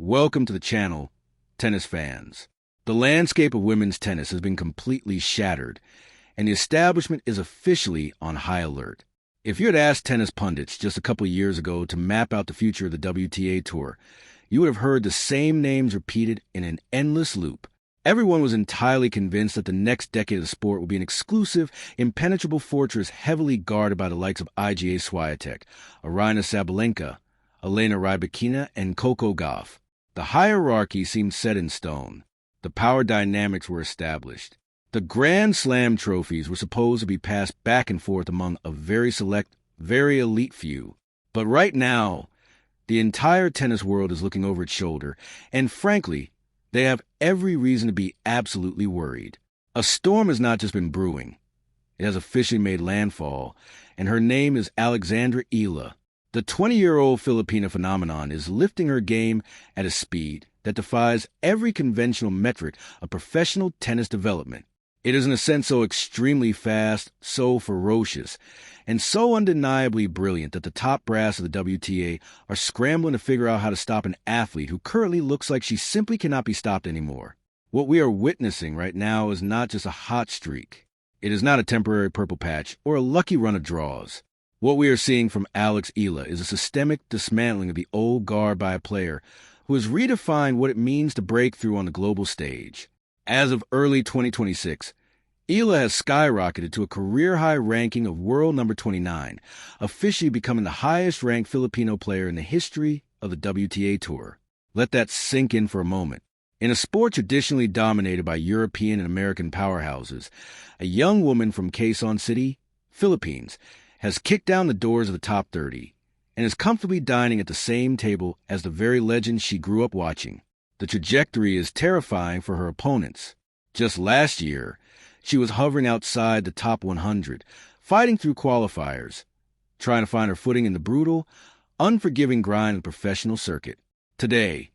Welcome to the channel, tennis fans. The landscape of women's tennis has been completely shattered, and the establishment is officially on high alert. If you had asked tennis pundits just a couple years ago to map out the future of the WTA Tour, you would have heard the same names repeated in an endless loop. Everyone was entirely convinced that the next decade of the sport would be an exclusive, impenetrable fortress heavily guarded by the likes of Iga Swiatek, Aryna Sabalenka, Elena Rybakina, and Coco Gauff. The hierarchy seemed set in stone. The power dynamics were established. The Grand Slam trophies were supposed to be passed back and forth among a very select, very elite few. But right now, the entire tennis world is looking over its shoulder, and frankly, they have every reason to be absolutely worried. A storm has not just been brewing. It has officially made landfall, and her name is Alexandra Eala. The 20-year-old Filipina phenomenon is lifting her game at a speed that defies every conventional metric of professional tennis development. It is in a sense so extremely fast, so ferocious, and so undeniably brilliant that the top brass of the WTA are scrambling to figure out how to stop an athlete who currently looks like she simply cannot be stopped anymore. What we are witnessing right now is not just a hot streak. It is not a temporary purple patch or a lucky run of draws. What we are seeing from Alex Eala is a systemic dismantling of the old guard by a player who has redefined what it means to break through on the global stage. As of early 2026, Eala has skyrocketed to a career-high ranking of world number 29, officially becoming the highest-ranked Filipino player in the history of the WTA Tour. Let that sink in for a moment. In a sport traditionally dominated by European and American powerhouses, a young woman from Quezon City, Philippines, has kicked down the doors of the top 30 and is comfortably dining at the same table as the very legend she grew up watching. The trajectory is terrifying for her opponents. Just last year, she was hovering outside the top 100, fighting through qualifiers, trying to find her footing in the brutal, unforgiving grind of the professional circuit. Today,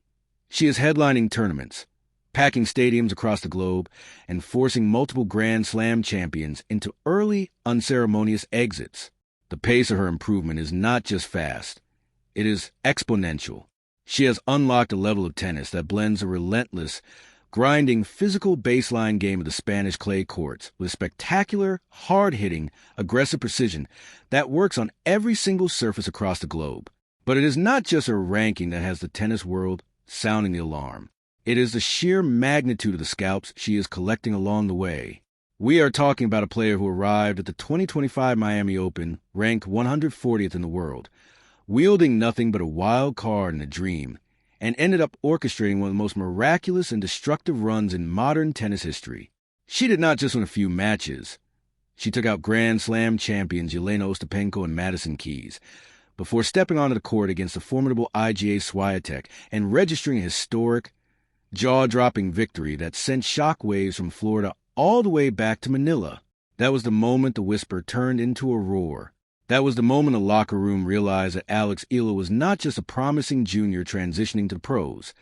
she is headlining tournaments, packing stadiums across the globe, and forcing multiple Grand Slam champions into early, unceremonious exits. The pace of her improvement is not just fast, it is exponential. She has unlocked a level of tennis that blends a relentless, grinding, physical baseline game of the Spanish clay courts with spectacular, hard-hitting, aggressive precision that works on every single surface across the globe. But it is not just her ranking that has the tennis world sounding the alarm. It is the sheer magnitude of the scalps she is collecting along the way. We are talking about a player who arrived at the 2025 Miami Open ranked 140th in the world, wielding nothing but a wild card and a dream, and ended up orchestrating one of the most miraculous and destructive runs in modern tennis history. She did not just win a few matches. She took out Grand Slam champions Jelena Ostapenko and Madison Keys, before stepping onto the court against the formidable Iga Swiatek and registering a historic, jaw-dropping victory that sent shockwaves from Florida all the way back to Manila. That was the moment the whisper turned into a roar. That was the moment the locker room realized that Alex Eala was not just a promising junior transitioning to the pros.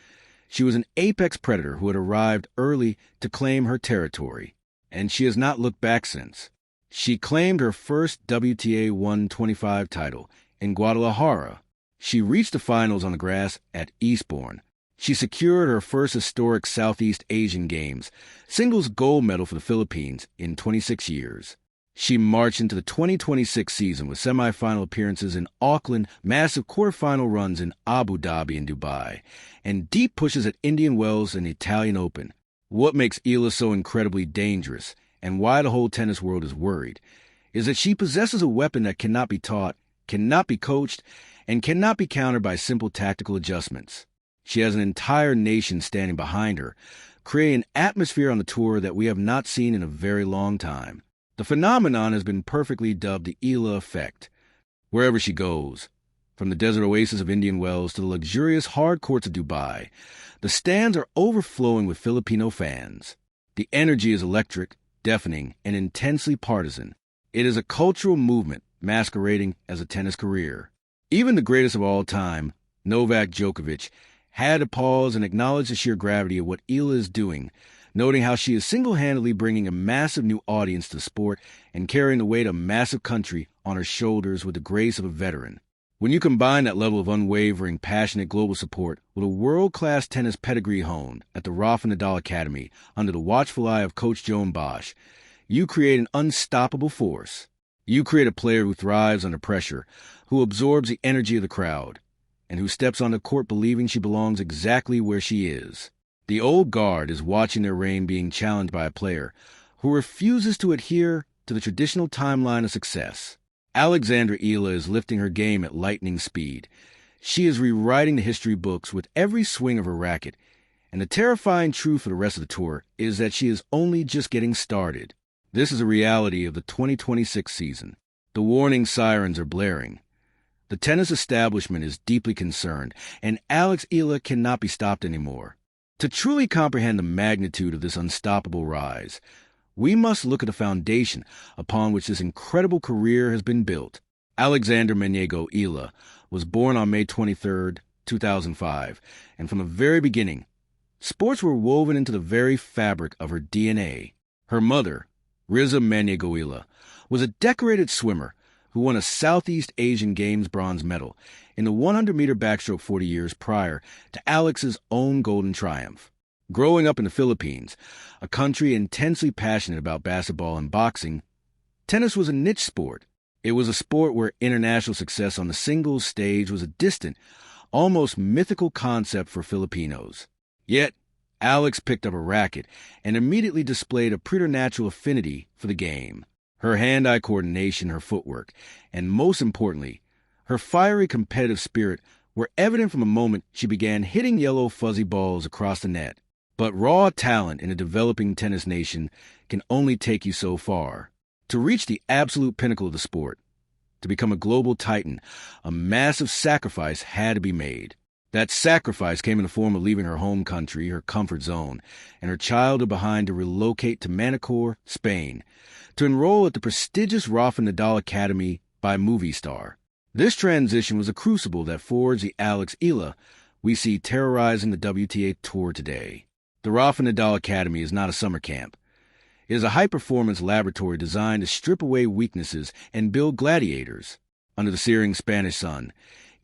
She was an apex predator who had arrived early to claim her territory, and she has not looked back since. She claimed her first WTA 125 title in Guadalajara. She reached the finals on the grass at Eastbourne. She secured her first historic Southeast Asian Games singles gold medal for the Philippines in 26 years. She marched into the 2026 season with semifinal appearances in Auckland, massive quarterfinal runs in Abu Dhabi and Dubai, and deep pushes at Indian Wells and the Italian Open. What makes Eala so incredibly dangerous, and why the whole tennis world is worried, is that she possesses a weapon that cannot be taught, cannot be coached, and cannot be countered by simple tactical adjustments. She has an entire nation standing behind her, creating an atmosphere on the tour that we have not seen in a very long time. The phenomenon has been perfectly dubbed the Eala effect. Wherever she goes, from the desert oasis of Indian Wells to the luxurious hard courts of Dubai, the stands are overflowing with Filipino fans. The energy is electric, deafening, and intensely partisan. It is a cultural movement masquerading as a tennis career. Even the greatest of all time, Novak Djokovic, had to pause and acknowledge the sheer gravity of what Eala is doing, noting how she is single-handedly bringing a massive new audience to the sport and carrying the weight of a massive country on her shoulders with the grace of a veteran. When you combine that level of unwavering, passionate global support with a world-class tennis pedigree honed at the Rafa Nadal Academy under the watchful eye of Coach Joan Bosch, you create an unstoppable force. You create a player who thrives under pressure, who absorbs the energy of the crowd, and who steps on the court believing she belongs exactly where she is. The old guard is watching their reign being challenged by a player who refuses to adhere to the traditional timeline of success. Alexandra Eala is lifting her game at lightning speed. She is rewriting the history books with every swing of her racket, and the terrifying truth for the rest of the tour is that she is only just getting started. This is a reality of the 2026 season. The warning sirens are blaring. The tennis establishment is deeply concerned, and Alex Eala cannot be stopped anymore. To truly comprehend the magnitude of this unstoppable rise, we must look at the foundation upon which this incredible career has been built. Alexandra Eala was born on May 23, 2005, and from the very beginning, sports were woven into the very fabric of her DNA. Her mother, Riza Eala, was a decorated swimmer who won a Southeast Asian Games bronze medal in the 100-meter backstroke 40 years prior to Alex's own golden triumph. Growing up in the Philippines, a country intensely passionate about basketball and boxing, tennis was a niche sport. It was a sport where international success on the singles stage was a distant, almost mythical concept for Filipinos. Yet, Alex picked up a racket and immediately displayed a preternatural affinity for the game. Her hand-eye coordination, her footwork, and most importantly, her fiery competitive spirit were evident from the moment she began hitting yellow fuzzy balls across the net. But raw talent in a developing tennis nation can only take you so far. To reach the absolute pinnacle of the sport, to become a global titan, a massive sacrifice had to be made. That sacrifice came in the form of leaving her home country, her comfort zone, and her childhood behind to relocate to Manacor, Spain, to enroll at the prestigious Rafa Nadal Academy by Movistar. This transition was a crucible that forged the Alex Eala we see terrorizing the WTA Tour today. The Rafa Nadal Academy is not a summer camp. It is a high-performance laboratory designed to strip away weaknesses and build gladiators. Under the searing Spanish sun,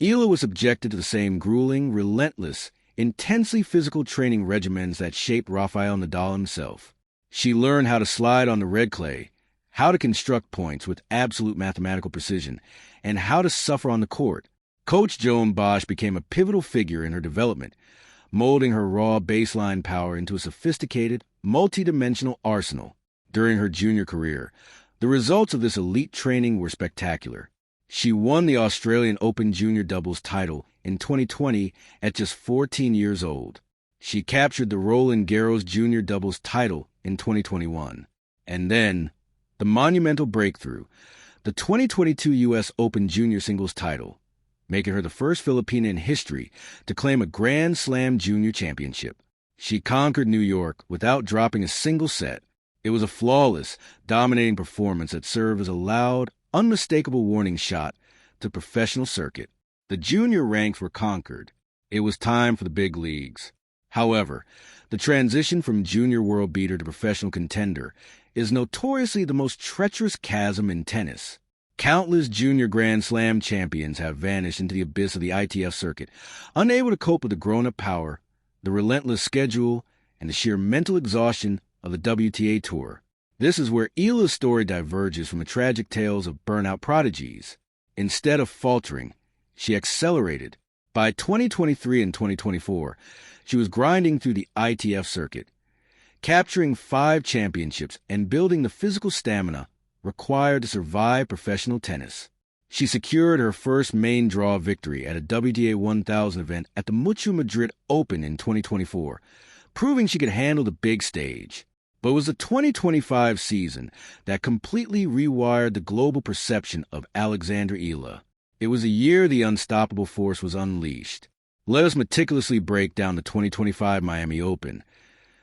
Eala was subjected to the same grueling, relentless, intensely physical training regimens that shaped Rafael Nadal himself. She learned how to slide on the red clay, how to construct points with absolute mathematical precision, and how to suffer on the court. Coach Joan Bosch became a pivotal figure in her development, molding her raw baseline power into a sophisticated, multi-dimensional arsenal. During her junior career, the results of this elite training were spectacular. She won the Australian Open Junior Doubles title in 2020 at just 14 years old. She captured the Roland Garros Junior Doubles title in 2021. And then, the monumental breakthrough, the 2022 U.S. Open Junior Singles title, making her the first Filipina in history to claim a Grand Slam Junior Championship. She conquered New York without dropping a single set. It was a flawless, dominating performance that served as a loud, unmistakable warning shot to the professional circuit. The junior ranks were conquered. It was time for the big leagues. However, the transition from junior world beater to professional contender is notoriously the most treacherous chasm in tennis. Countless junior Grand Slam champions have vanished into the abyss of the ITF circuit, unable to cope with the grown-up power, the relentless schedule, and the sheer mental exhaustion of the WTA Tour. This is where Eala's story diverges from the tragic tales of burnout prodigies. Instead of faltering, she accelerated. By 2023 and 2024, she was grinding through the ITF circuit, capturing 5 championships and building the physical stamina required to survive professional tennis. She secured her first main draw victory at a WTA 1000 event at the Mucho Madrid Open in 2024, proving she could handle the big stage. But it was the 2025 season that completely rewired the global perception of Alexandra Eala. It was a year the unstoppable force was unleashed. Let us meticulously break down the 2025 Miami Open,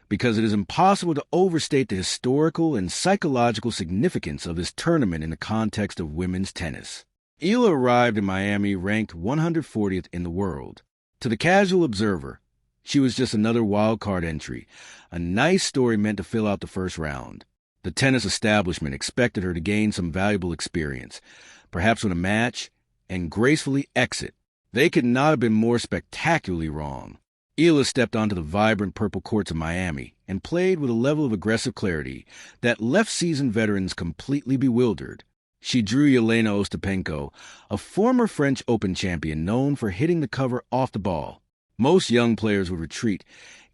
because it is impossible to overstate the historical and psychological significance of this tournament in the context of women's tennis. Eala arrived in Miami ranked 140th in the world. To the casual observer, she was just another wild-card entry, a nice story meant to fill out the first round. The tennis establishment expected her to gain some valuable experience, perhaps win a match, and gracefully exit. They could not have been more spectacularly wrong. Eala stepped onto the vibrant purple courts of Miami and played with a level of aggressive clarity that left seasoned veterans completely bewildered. She drew Yelena Ostapenko, a former French Open champion known for hitting the cover off the ball. Most young players would retreat,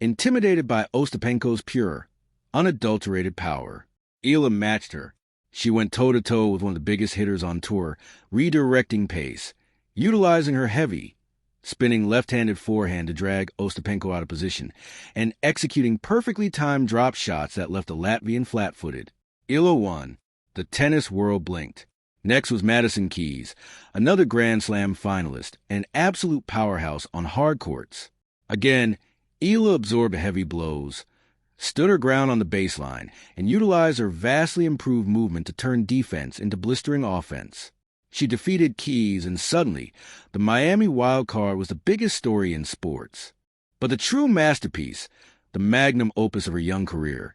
intimidated by Ostapenko's pure, unadulterated power. Eala matched her. She went toe-to-toe with one of the biggest hitters on tour, redirecting pace, utilizing her heavy, spinning left-handed forehand to drag Ostapenko out of position, and executing perfectly timed drop shots that left the Latvian flat-footed. Eala won. The tennis world blinked. Next was Madison Keys, another Grand Slam finalist, an absolute powerhouse on hard courts. Again, Eala absorbed heavy blows, stood her ground on the baseline, and utilized her vastly improved movement to turn defense into blistering offense. She defeated Keys, and suddenly, the Miami wild card was the biggest story in sports. But the true masterpiece, the magnum opus of her young career,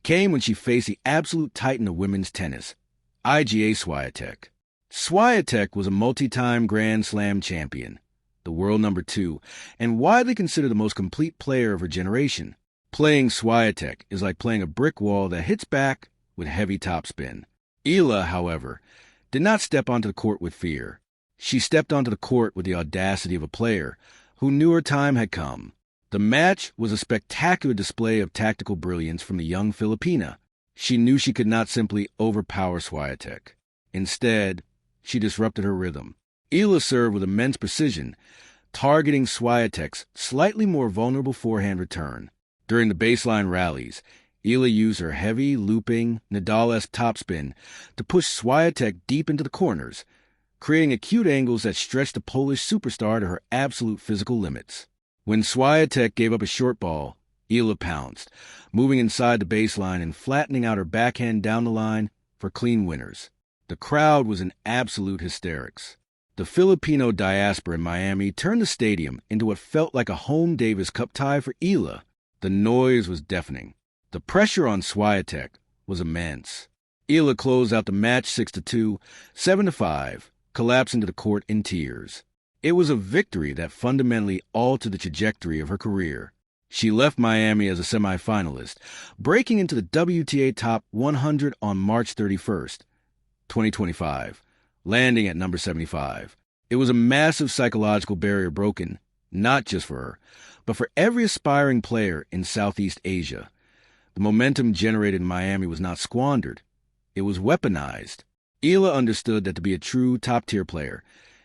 came when she faced the absolute titan of women's tennis, Iga Swiatek. Swiatek was a multi-time Grand Slam champion, the world number 2, and widely considered the most complete player of her generation. Playing Swiatek is like playing a brick wall that hits back with heavy topspin. Eala, however, did not step onto the court with fear. She stepped onto the court with the audacity of a player who knew her time had come. The match was a spectacular display of tactical brilliance from the young Filipina. She knew she could not simply overpower Swiatek. Instead, she disrupted her rhythm. Eala served with immense precision, targeting Swiatek's slightly more vulnerable forehand return. During the baseline rallies, Eala used her heavy, looping, Nadal-esque topspin to push Swiatek deep into the corners, creating acute angles that stretched the Polish superstar to her absolute physical limits. When Swiatek gave up a short ball, Eala pounced, moving inside the baseline and flattening out her backhand down the line for clean winners. The crowd was in absolute hysterics. The Filipino diaspora in Miami turned the stadium into what felt like a home Davis Cup tie for Eala. The noise was deafening. The pressure on Swiatek was immense. Eala closed out the match 6-2, 7-5, collapsing to the court in tears. It was a victory that fundamentally altered the trajectory of her career. She left Miami as a semifinalist, breaking into the WTA Top 100 on March 31st, 2025, landing at number 75. It was a massive psychological barrier broken, not just for her, but for every aspiring player in Southeast Asia. The momentum generated in Miami was not squandered. It was weaponized. Eala understood that to be a true top-tier player,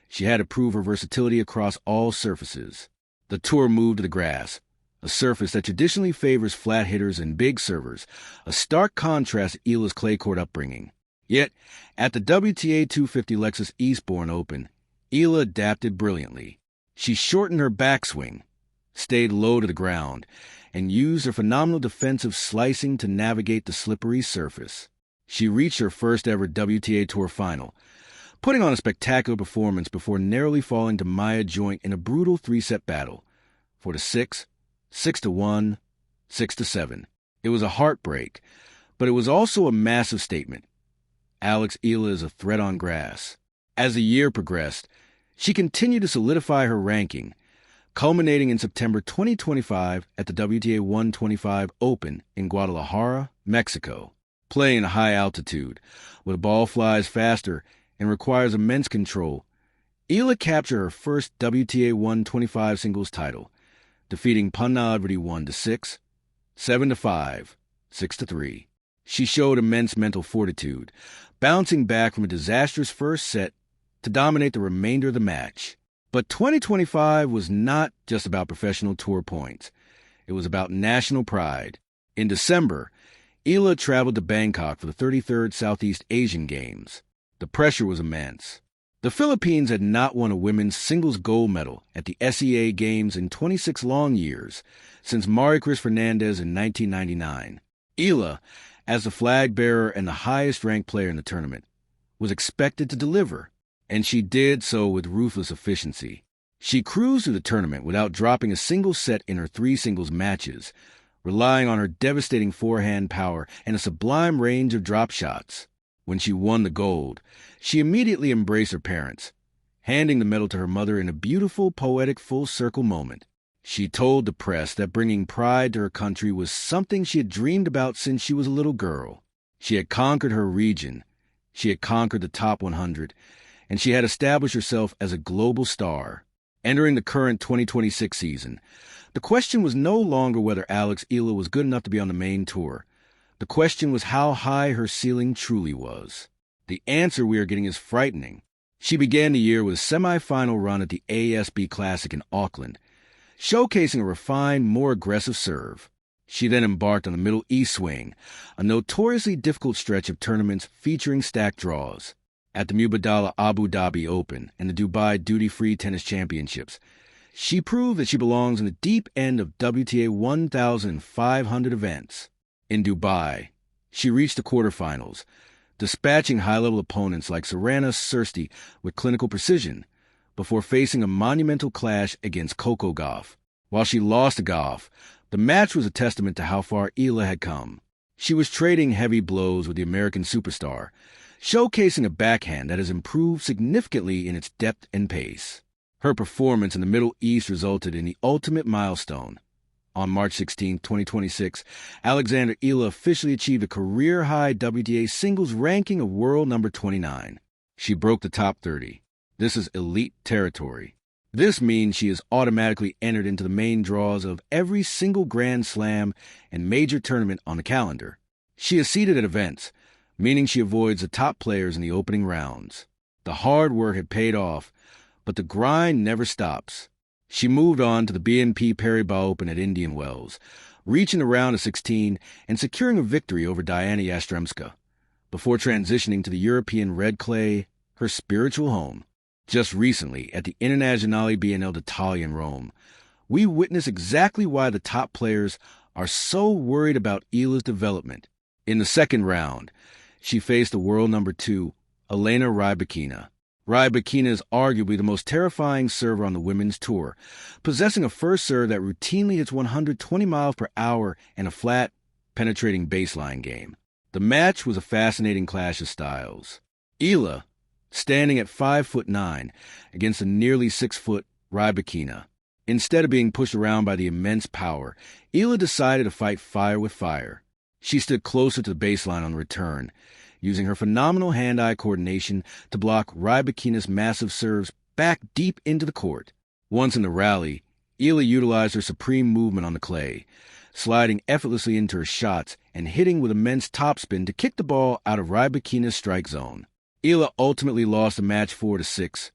she had to prove her versatility across all surfaces. The tour moved to the grass, a surface that traditionally favors flat hitters and big servers, a stark contrast to Eala's clay court upbringing. Yet, at the WTA 250 Lexus Eastbourne Open, Eala adapted brilliantly. She shortened her backswing, stayed low to the ground, and used her phenomenal defensive slicing to navigate the slippery surface. She reached her first-ever WTA Tour final, putting on a spectacular performance before narrowly falling to Maya Joint in a brutal 3-set battle, 4-6, 6-1, 6-7. It was a heartbreak, but it was also a massive statement. Alex Eala is a threat on grass. As the year progressed, she continued to solidify her ranking, culminating in September 2025 at the WTA 125 Open in Guadalajara, Mexico. Playing at high altitude, where the ball flies faster and requires immense control, Eala captured her first WTA 125 singles title, defeating Panna Advati 1-6, 7-5, 6-3. She showed immense mental fortitude, bouncing back from a disastrous first set to dominate the remainder of the match. But 2025 was not just about professional tour points. It was about national pride. In December, Eala traveled to Bangkok for the 33rd Southeast Asian Games. The pressure was immense. The Philippines had not won a women's singles gold medal at the SEA Games in 26 long years, since Maricruz Fernandez in 1999. Eala, as the flag bearer and the highest-ranked player in the tournament, was expected to deliver, and she did so with ruthless efficiency. She cruised through the tournament without dropping a single set in her 3 singles matches, relying on her devastating forehand power and a sublime range of drop shots. When she won the gold, she immediately embraced her parents, handing the medal to her mother in a beautiful, poetic, full-circle moment. She told the press that bringing pride to her country was something she had dreamed about since she was a little girl. She had conquered her region, she had conquered the top 100, and she had established herself as a global star. Entering the current 2026 season, the question was no longer whether Alex Eala was good enough to be on the main tour. The question was how high her ceiling truly was. The answer we are getting is frightening. She began the year with a semi-final run at the ASB Classic in Auckland, showcasing a refined, more aggressive serve. She then embarked on the Middle East swing, a notoriously difficult stretch of tournaments featuring stacked draws. At the Mubadala Abu Dhabi Open and the Dubai Duty-Free Tennis Championships, she proved that she belongs in the deep end of WTA 1,500 events. In Dubai, she reached the quarterfinals, dispatching high-level opponents like Sorana Sirsti with clinical precision, before facing a monumental clash against Coco Gauff. While she lost to Gauff, the match was a testament to how far Eala had come. She was trading heavy blows with the American superstar, showcasing a backhand that has improved significantly in its depth and pace. Her performance in the Middle East resulted in the ultimate milestone. On March 16, 2026, Alexandra Eala officially achieved a career-high WTA singles ranking of world number 29. She broke the top 30. This is elite territory. This means she is automatically entered into the main draws of every single Grand Slam and major tournament on the calendar. She is seeded at events, meaning she avoids the top players in the opening rounds. The hard work had paid off, but the grind never stops. She moved on to the BNP Paribas Open at Indian Wells, reaching the round of 16 and securing a victory over Diana Yastremska, before transitioning to the European red clay, her spiritual home. Just recently, at the Internazionale Biennale d'Italia in Rome, we witnessed exactly why the top players are so worried about Eala's development. In the second round, she faced the world number 2, Elena Rybakina. Rybakina is arguably the most terrifying server on the women's tour, possessing a first serve that routinely hits 120 miles per hour and a flat, penetrating baseline game. The match was a fascinating clash of styles. Eala, standing at 5'9" against a nearly 6-foot Rybakina. Instead of being pushed around by the immense power, Eala decided to fight fire with fire. She stood closer to the baseline on the return, using her phenomenal hand-eye coordination to block Rybakina's massive serves back deep into the court. Once in the rally, Eala utilized her supreme movement on the clay, sliding effortlessly into her shots and hitting with immense topspin to kick the ball out of Rybakina's strike zone. Eala ultimately lost the match 4-6,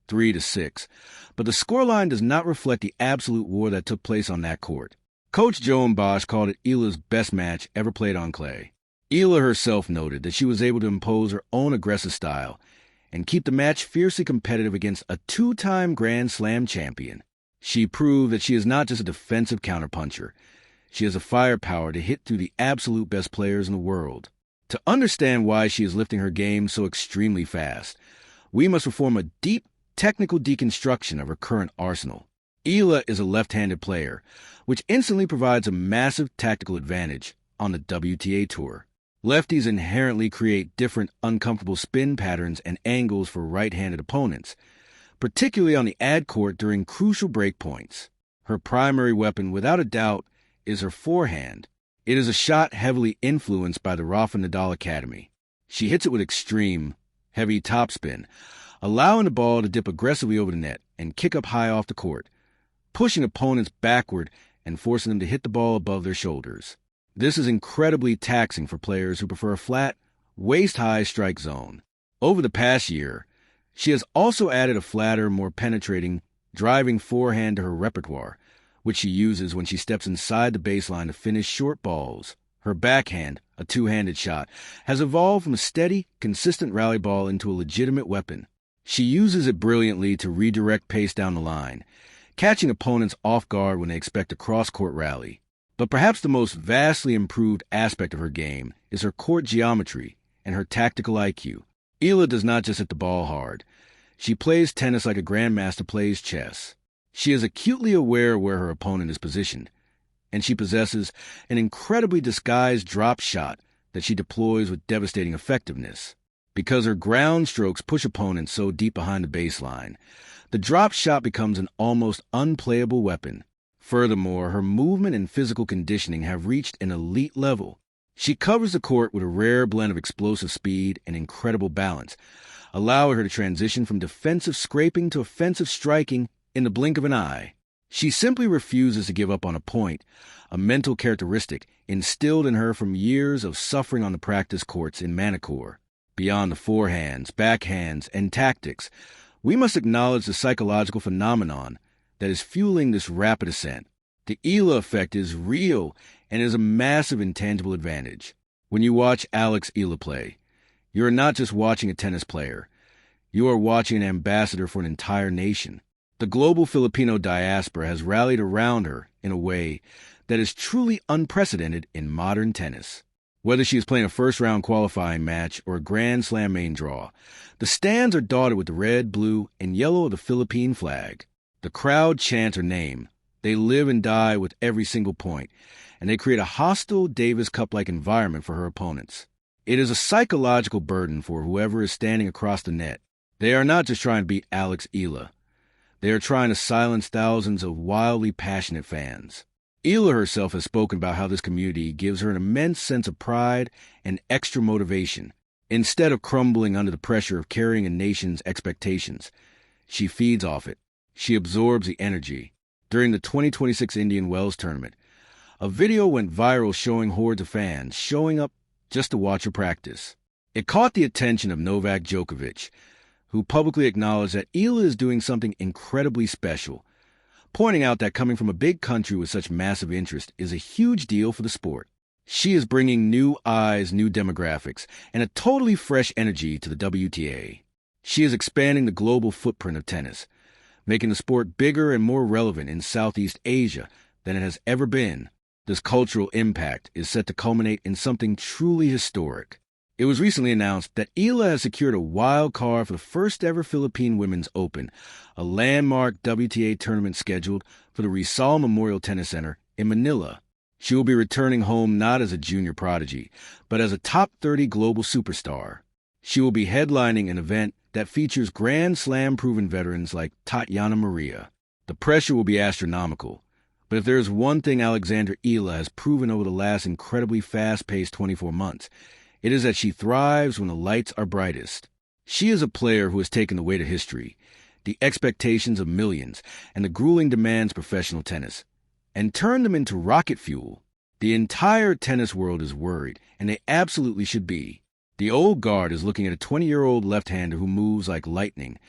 3-6, but the scoreline does not reflect the absolute war that took place on that court. Coach Joan Bosch called it Eala's best match ever played on clay. Eala herself noted that she was able to impose her own aggressive style and keep the match fiercely competitive against a 2-time Grand Slam champion. She proved that she is not just a defensive counterpuncher. She has a firepower to hit through the absolute best players in the world. To understand why she is lifting her game so extremely fast, we must perform a deep technical deconstruction of her current arsenal. Eala is a left-handed player, which instantly provides a massive tactical advantage on the WTA Tour. Lefties inherently create different uncomfortable spin patterns and angles for right-handed opponents, particularly on the ad court during crucial break points. Her primary weapon, without a doubt, is her forehand. It is a shot heavily influenced by the Rafa Nadal Academy. She hits it with extreme, heavy topspin, allowing the ball to dip aggressively over the net and kick up high off the court, pushing opponents backward and forcing them to hit the ball above their shoulders. This is incredibly taxing for players who prefer a flat, waist-high strike zone. Over the past year, she has also added a flatter, more penetrating, driving forehand to her repertoire, which she uses when she steps inside the baseline to finish short balls. Her backhand, a two-handed shot, has evolved from a steady, consistent rally ball into a legitimate weapon. She uses it brilliantly to redirect pace down the line, catching opponents off guard when they expect a cross-court rally. But perhaps the most vastly improved aspect of her game is her court geometry and her tactical IQ. Eala does not just hit the ball hard. She plays tennis like a grandmaster plays chess. She is acutely aware of where her opponent is positioned, and she possesses an incredibly disguised drop shot that she deploys with devastating effectiveness. Because her ground strokes push opponents so deep behind the baseline, the drop shot becomes an almost unplayable weapon. Furthermore, her movement and physical conditioning have reached an elite level. She covers the court with a rare blend of explosive speed and incredible balance, allowing her to transition from defensive scraping to offensive striking in the blink of an eye. She simply refuses to give up on a point, a mental characteristic instilled in her from years of suffering on the practice courts in Manicourt. Beyond the forehands, backhands, and tactics, we must acknowledge the psychological phenomenon that is fueling this rapid ascent. The Eala effect is real and is a massive intangible advantage. When you watch Alex Eala play, you are not just watching a tennis player. You are watching an ambassador for an entire nation. The global Filipino diaspora has rallied around her in a way that is truly unprecedented in modern tennis. Whether she is playing a first-round qualifying match or a Grand Slam main draw, the stands are dotted with the red, blue, and yellow of the Philippine flag. The crowd chants her name. They live and die with every single point, and they create a hostile Davis Cup-like environment for her opponents. It is a psychological burden for whoever is standing across the net. They are not just trying to beat Alex Eala. They are trying to silence thousands of wildly passionate fans. Eala herself has spoken about how this community gives her an immense sense of pride and extra motivation. Instead of crumbling under the pressure of carrying a nation's expectations, she feeds off it. She absorbs the energy. During the 2026 Indian Wells tournament, a video went viral showing hordes of fans showing up just to watch her practice. It caught the attention of Novak Djokovic, who publicly acknowledged that Eala is doing something incredibly special, pointing out that coming from a big country with such massive interest is a huge deal for the sport. She is bringing new eyes, new demographics, and a totally fresh energy to the WTA. She is expanding the global footprint of tennis, making the sport bigger and more relevant in Southeast Asia than it has ever been. This cultural impact is set to culminate in something truly historic. It was recently announced that Eala has secured a wild card for the first-ever Philippine Women's Open, a landmark WTA tournament scheduled for the Rizal Memorial Tennis Center in Manila. She will be returning home not as a junior prodigy, but as a top 30 global superstar. She will be headlining an event that features Grand Slam-proven veterans like Tatiana Maria. The pressure will be astronomical, but if there is one thing Alexandra Eala has proven over the last incredibly fast-paced 24 months, it is that she thrives when the lights are brightest. She is a player who has taken the weight of history, the expectations of millions, and the grueling demands of professional tennis, and turned them into rocket fuel. The entire tennis world is worried, and they absolutely should be. The old guard is looking at a 20-year-old left-hander who moves like lightning,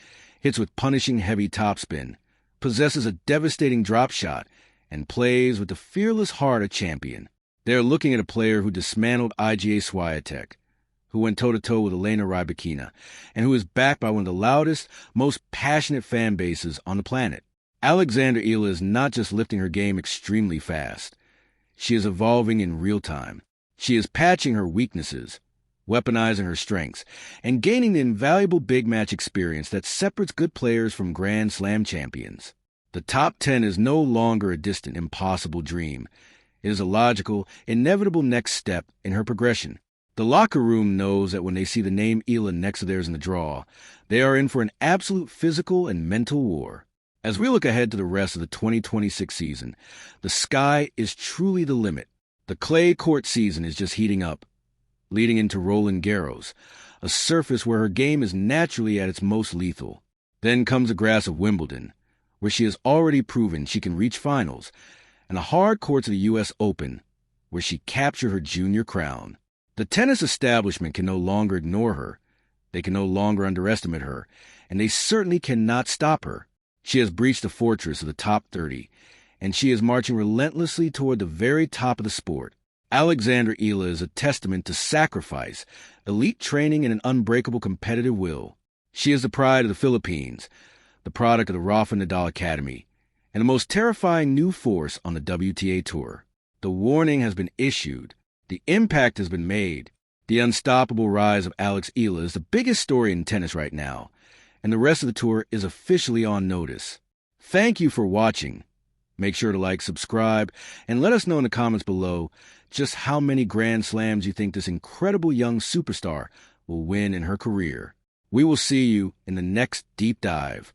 hits with punishing heavy topspin, possesses a devastating drop shot, and plays with the fearless heart of a champion. They are looking at a player who dismantled IGA Swiatek, who went toe-to-toe with Elena Rybakina, and who is backed by one of the loudest, most passionate fan bases on the planet. Alexandra Eala is not just lifting her game extremely fast. She is evolving in real time. She is patching her weaknesses, weaponizing her strengths, and gaining the invaluable big match experience that separates good players from Grand Slam champions. The top 10 is no longer a distant, impossible dream. It is a logical, inevitable next step in her progression. The locker room knows that when they see the name Eala next to theirs in the draw, they are in for an absolute physical and mental war. As we look ahead to the rest of the 2026 season, the sky is truly the limit. The clay court season is just heating up, leading into Roland Garros, a surface where her game is naturally at its most lethal. Then comes the grass of Wimbledon, where she has already proven she can reach finals, and the hard courts of the U.S. Open, where she captured her junior crown. The tennis establishment can no longer ignore her. They can no longer underestimate her, and they certainly cannot stop her. She has breached the fortress of the top 30, and she is marching relentlessly toward the very top of the sport. Alexandra Eala is a testament to sacrifice, elite training, and an unbreakable competitive will. She is the pride of the Philippines, the product of the Rafa Nadal Academy, and the most terrifying new force on the WTA Tour. The warning has been issued. The impact has been made. The unstoppable rise of Alex Eala is the biggest story in tennis right now, and the rest of the tour is officially on notice. Thank you for watching. Make sure to like, subscribe, and let us know in the comments below just how many Grand Slams you think this incredible young superstar will win in her career. We will see you in the next deep dive.